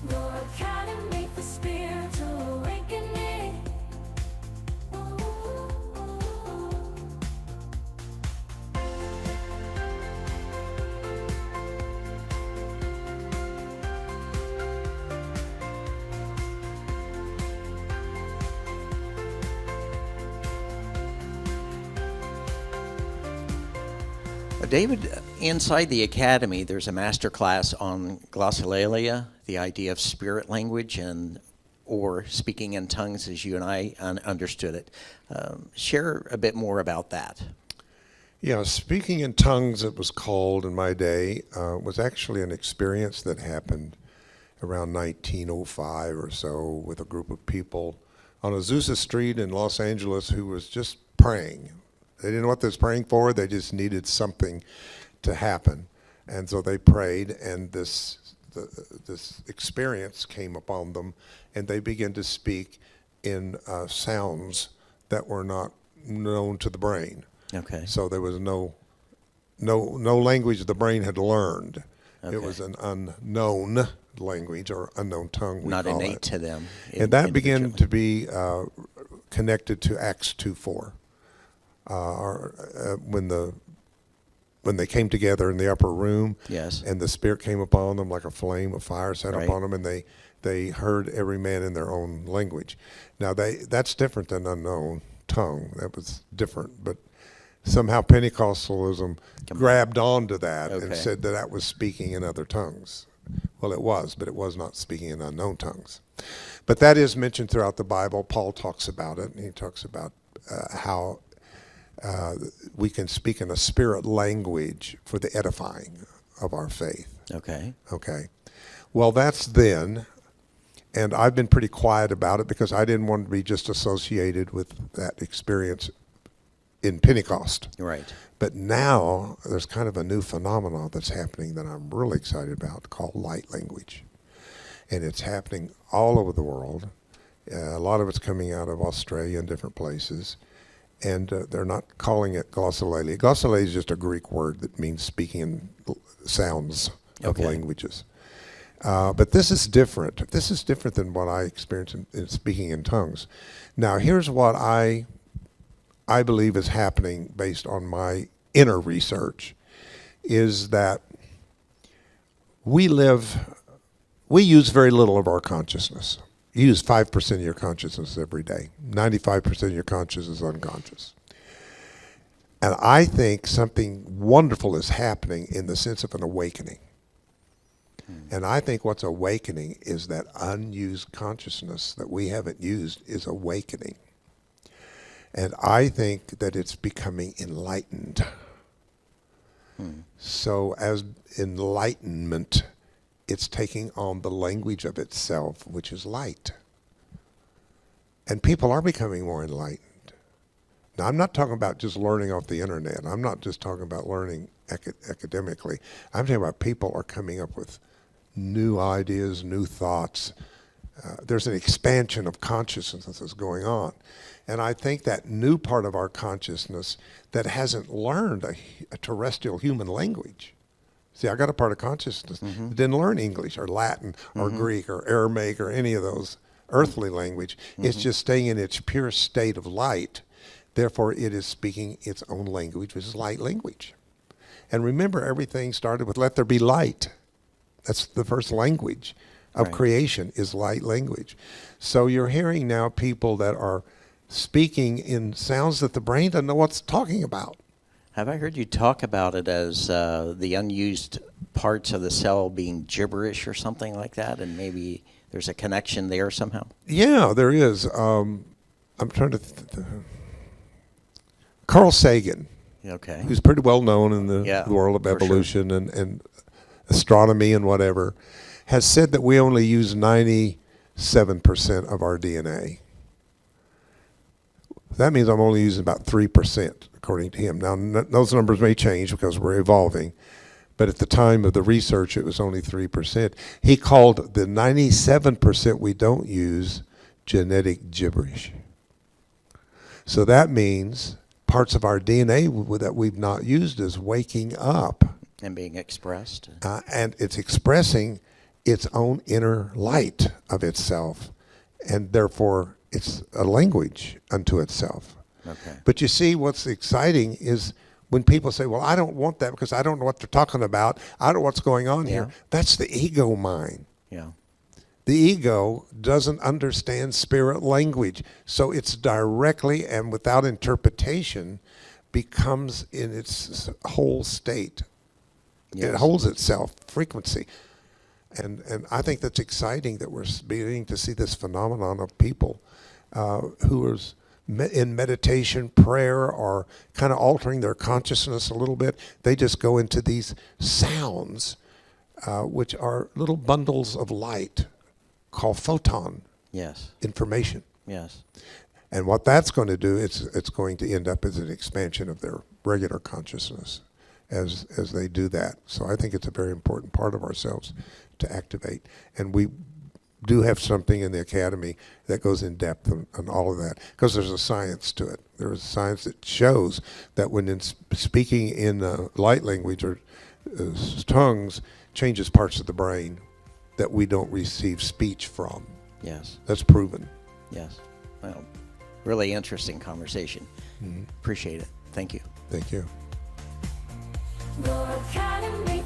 Your academy for spiritual awakening. David, inside the academy, there's a master class on glossolalia, the idea of spirit language and or speaking in tongues as you and I understood it. Share a bit more about that. Yeah, speaking in tongues, it was called in my day, was actually an experience that happened around 1905 or so with a group of people on Azusa Street in Los Angeles who was just praying. They didn't know what they was praying for. They just needed something to happen. And so they prayed, and this experience came upon them, and they began to speak in sounds that were not known to the brain. Okay. So there was no language the brain had learned. Okay. It was an unknown language or unknown tongue, we Not call innate it. to them. And that began individually. to be connected to Acts 2:4. When they came together in the upper room, Yes. and the Spirit came upon them like a flame of fire set Right. upon them, and they heard every man in their own language. Now that's different than unknown tongue. That was different, but somehow Pentecostalism grabbed onto that and Okay. said that was speaking in other tongues. Well, it was, but it was not speaking in unknown tongues. But that is mentioned throughout the Bible. Paul talks about it, and he talks about how we can speak in a spirit language for the edifying of our faith. Okay. Okay. Well, that's then, and I've been pretty quiet about it because I didn't want to be just associated with that experience in Pentecost. Right. But now there's kind of a new phenomenon that's happening that I'm really excited about called light language. And it's happening all over the world. A lot of it's coming out of Australia and different places. And they're not calling it glossolalia. Glossolalia is just a Greek word that means speaking in sounds of Okay. languages. But this is different. This is different than what I experienced in speaking in tongues. Now, here's what I believe is happening based on my inner research, is that we use very little of our consciousness. You use 5% of your consciousness every day. 95% of your consciousness is unconscious. And I think something wonderful is happening in the sense of an awakening. And I think what's awakening is that unused consciousness that we haven't used is awakening. And I think that it's becoming enlightened. So as enlightenment, it's taking on the language of itself, which is light. And people are becoming more enlightened. Now, I'm not talking about just learning off the internet. I'm not just talking about learning academically. I'm talking about people are coming up with new ideas, new thoughts. There's an expansion of consciousness that's going on. And I think that new part of our consciousness that hasn't learned a terrestrial human language. See, I got a part of consciousness that didn't learn English or Latin or Greek or Aramaic or any of those earthly language. It's just staying in its pure state of light. Therefore, it is speaking its own language, which is light language. And remember, everything started with let there be light. That's the first language of Right. creation is light language. So you're hearing now people that are speaking in sounds that the brain doesn't know what's talking about. Have I heard you talk about it as the unused parts of the cell being gibberish or something like that, and maybe there's a connection there somehow? Yeah, there is. I'm trying to... Carl Sagan, Okay. who's pretty well known in the Yeah, world of for sure. evolution and astronomy and whatever, has said that we only use 97% of our DNA. That means I'm only using about 3%, according to him. Now, those numbers may change because we're evolving, but at the time of the research, it was only 3%. He called the 97% we don't use genetic gibberish. So that means parts of our DNA that we've not used is waking up. And being expressed. And it's expressing its own inner light of itself, and therefore it's a language unto itself. Okay. But you see, what's exciting is when people say, well, I don't want that because I don't know what they're talking about. I don't know what's going on here. That's the ego mind. Yeah. The ego doesn't understand spirit language. So it's directly and without interpretation becomes in its whole state. Yes. It holds itself, frequency. And I think that's exciting that we're beginning to see this phenomenon of people who are in meditation, prayer, or kind of altering their consciousness a little bit. They just go into these sounds, which are little bundles of light called photon Yes. information. Yes. And what that's going to do, it's going to end up as an expansion of their regular consciousness as they do that. So I think it's a very important part of ourselves to activate. And we do have something in the academy that goes in depth on all of that, because there's a science to it. There is science that shows that when speaking in light language or tongues changes parts of the brain that we don't receive speech from. Yes. That's proven. Yes. Well, really interesting conversation. Mm-hmm. Appreciate it. Thank you. Thank you. Your academy.